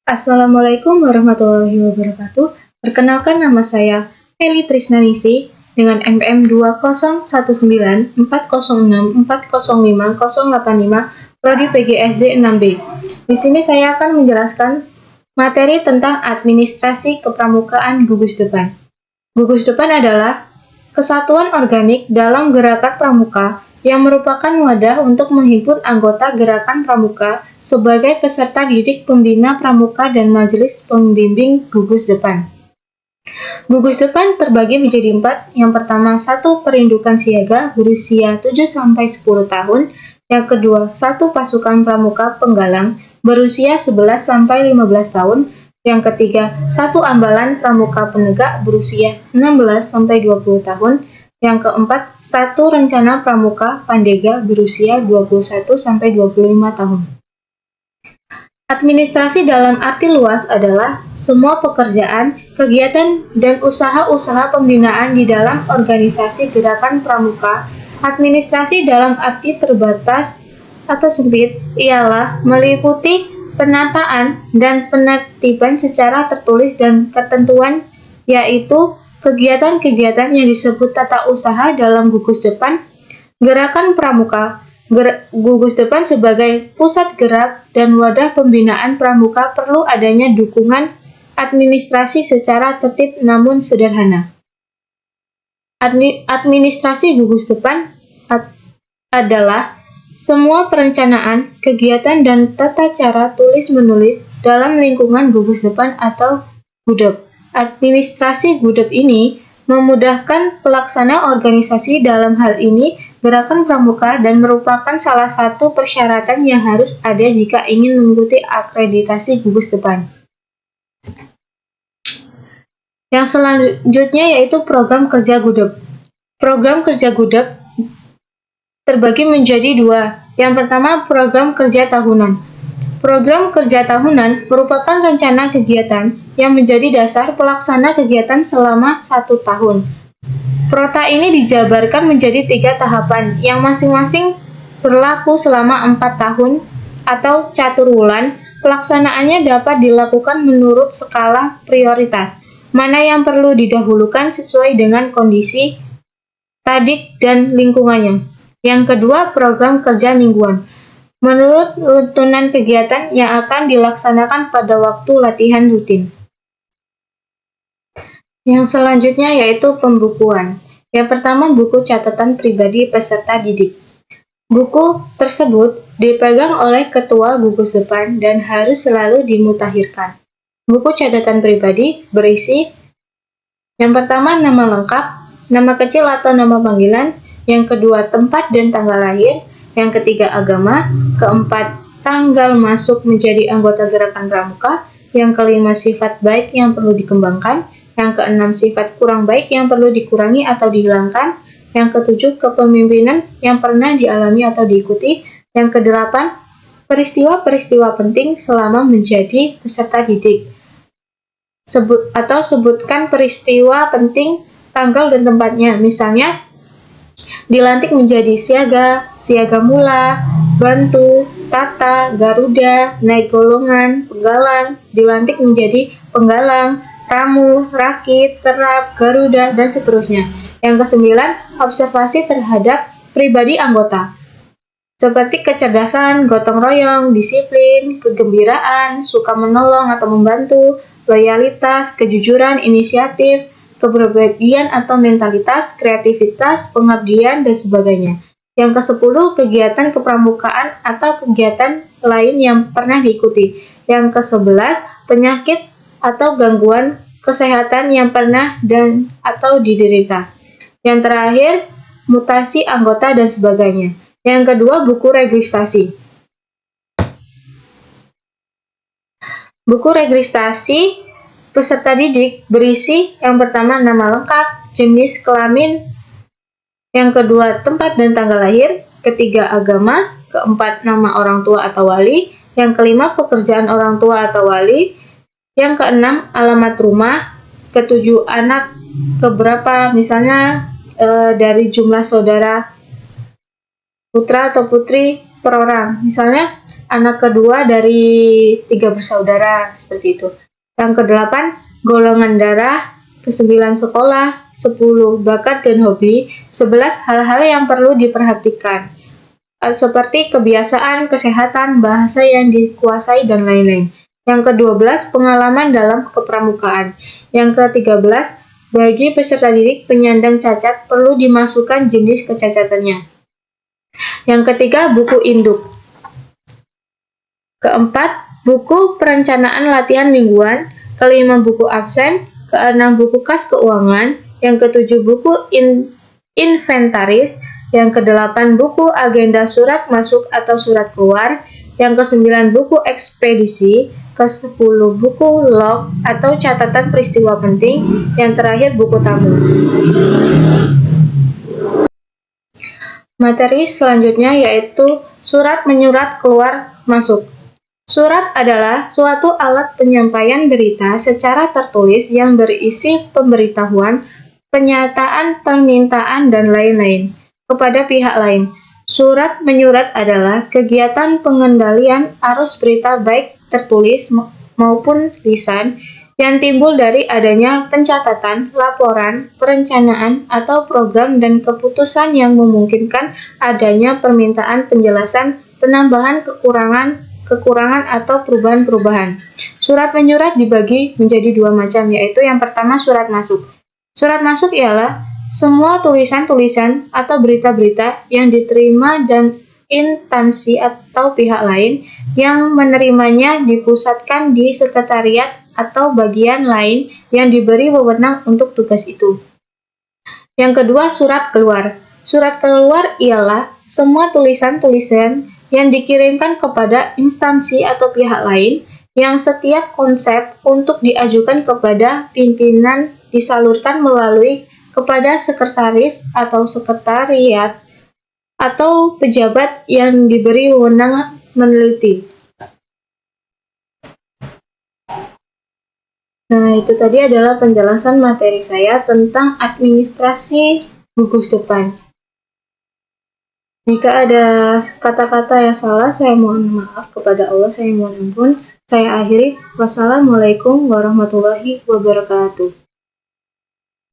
Assalamualaikum warahmatullahi wabarakatuh. Perkenalkan, nama saya Feli Trisnanisi dengan NPM 201940640508 Prodi PGSD 6B. Di sini saya akan menjelaskan materi tentang administrasi kepramukaan gugus depan. Gugus depan adalah kesatuan organik dalam gerakan pramuka yang merupakan wadah untuk menghimpun anggota gerakan pramuka sebagai peserta didik pembina pramuka dan majelis pembimbing gugus depan. Gugus depan terbagi menjadi 4. Yang pertama, 1 perindukan siaga berusia 7-10 tahun. Yang kedua, 1 pasukan pramuka penggalang berusia 11-15 tahun. Yang ketiga, 1 ambalan pramuka penegak berusia 16-20 tahun. Yang keempat, 1 rencana pramuka pandega berusia 21-25 tahun. Administrasi dalam arti luas adalah semua pekerjaan, kegiatan, dan usaha-usaha pembinaan di dalam organisasi gerakan pramuka. Administrasi dalam arti terbatas atau sempit ialah meliputi penataan dan penertiban secara tertulis dan ketentuan, yaitu kegiatan-kegiatan yang disebut tata usaha dalam gugus depan gerakan pramuka. Gugus depan sebagai pusat gerak dan wadah pembinaan pramuka perlu adanya dukungan administrasi secara tertib namun sederhana. Administrasi gugus depan adalah semua perencanaan, kegiatan, dan tata cara tulis-menulis dalam lingkungan gugus depan atau gudep. Administrasi gudep ini memudahkan pelaksana organisasi, dalam hal ini gerakan pramuka, dan merupakan salah satu persyaratan yang harus ada jika ingin mengikuti akreditasi gugus depan. Yang selanjutnya yaitu program kerja gudep. Program kerja gudep terbagi menjadi 2. Yang pertama, program kerja tahunan. Program kerja tahunan merupakan rencana kegiatan yang menjadi dasar pelaksana kegiatan selama 1 tahun. Prota ini dijabarkan menjadi 3 tahapan yang masing-masing berlaku selama 4 tahun atau catur wulan. Pelaksanaannya dapat dilakukan menurut skala prioritas, mana yang perlu didahulukan sesuai dengan kondisi tadik dan lingkungannya. Yang kedua, program kerja mingguan. Menurut runtunan kegiatan yang akan dilaksanakan pada waktu latihan rutin. Yang selanjutnya yaitu pembukuan. Yang pertama, buku catatan pribadi peserta didik. Buku tersebut dipegang oleh ketua gugus depan dan harus selalu dimutakhirkan. Buku catatan pribadi berisi yang pertama, nama lengkap, nama kecil atau nama panggilan. Yang kedua, tempat dan tanggal lahir. Yang ketiga, agama. Keempat, tanggal masuk menjadi anggota gerakan pramuka. Yang kelima, sifat baik yang perlu dikembangkan. Yang keenam, sifat kurang baik yang perlu dikurangi atau dihilangkan. Yang ketujuh, kepemimpinan yang pernah dialami atau diikuti. Yang kedelapan, peristiwa-peristiwa penting selama menjadi peserta didik. Sebutkan peristiwa penting, tanggal dan tempatnya. Misalnya, dilantik menjadi siaga, siaga mula, bantu, tata, garuda, naik golongan, penggalang, dilantik menjadi penggalang, ramu, rakit, terap, garuda, dan seterusnya. Yang kesembilan, observasi terhadap pribadi anggota, seperti kecerdasan, gotong royong, disiplin, kegembiraan, suka menolong atau membantu, loyalitas, kejujuran, inisiatif, kepribadian atau mentalitas, kreativitas, pengabdian, dan sebagainya. Yang ke-10, kegiatan kepramukaan atau kegiatan lain yang pernah diikuti. Yang ke-11, penyakit atau gangguan kesehatan yang pernah dan atau diderita. Yang terakhir, mutasi anggota dan sebagainya. Yang kedua, buku registrasi. Buku registrasi peserta didik berisi yang pertama, nama lengkap, jenis kelamin, yang kedua, tempat dan tanggal lahir, ketiga, agama, keempat, nama orang tua atau wali, yang kelima, pekerjaan orang tua atau wali, yang keenam, alamat rumah, ketujuh, anak keberapa, misalnya dari jumlah saudara putra atau putri per orang, misalnya anak kedua dari 3 bersaudara, seperti itu. Yang ke-8, golongan darah. Ke-9, sekolah. 10, bakat dan hobi. 11, hal-hal yang perlu diperhatikan, seperti kebiasaan, kesehatan, bahasa yang dikuasai, dan lain-lain. Yang ke-12, pengalaman dalam kepramukaan. Yang ke-13, bagi peserta didik penyandang cacat perlu dimasukkan jenis kecacatannya. Yang ketiga, buku induk. Keempat, buku perencanaan latihan mingguan. Kelima, buku absen. Keenam, buku kas keuangan. Yang ketujuh, buku inventaris. Yang kedelapan, buku agenda surat masuk atau surat keluar. Yang ke-9, buku ekspedisi. Ke-10, buku log atau catatan peristiwa penting. Yang terakhir, buku tamu. Materi selanjutnya yaitu surat menyurat keluar masuk. Surat adalah suatu alat penyampaian berita secara tertulis yang berisi pemberitahuan, pernyataan, permintaan, dan lain-lain kepada pihak lain. Surat menyurat adalah kegiatan pengendalian arus berita baik tertulis maupun lisan yang timbul dari adanya pencatatan, laporan, perencanaan, atau program dan keputusan yang memungkinkan adanya permintaan penjelasan, penambahan kekurangan atau perubahan-perubahan. Surat menyurat dibagi menjadi 2 macam, yaitu yang pertama surat masuk. Surat masuk ialah semua tulisan-tulisan atau berita-berita yang diterima dan instansi atau pihak lain yang menerimanya dipusatkan di sekretariat atau bagian lain yang diberi wewenang untuk tugas itu. Yang kedua, surat keluar. Surat keluar ialah semua tulisan-tulisan yang dikirimkan kepada instansi atau pihak lain yang setiap konsep untuk diajukan kepada pimpinan disalurkan melalui kepada sekretaris atau sekretariat atau pejabat yang diberi wewenang meneliti. Nah, itu tadi adalah penjelasan materi saya tentang administrasi gugus depan. Jika ada kata-kata yang salah, saya mohon maaf kepada Allah, saya mohon ampun. Saya akhiri. Wassalamualaikum warahmatullahi wabarakatuh.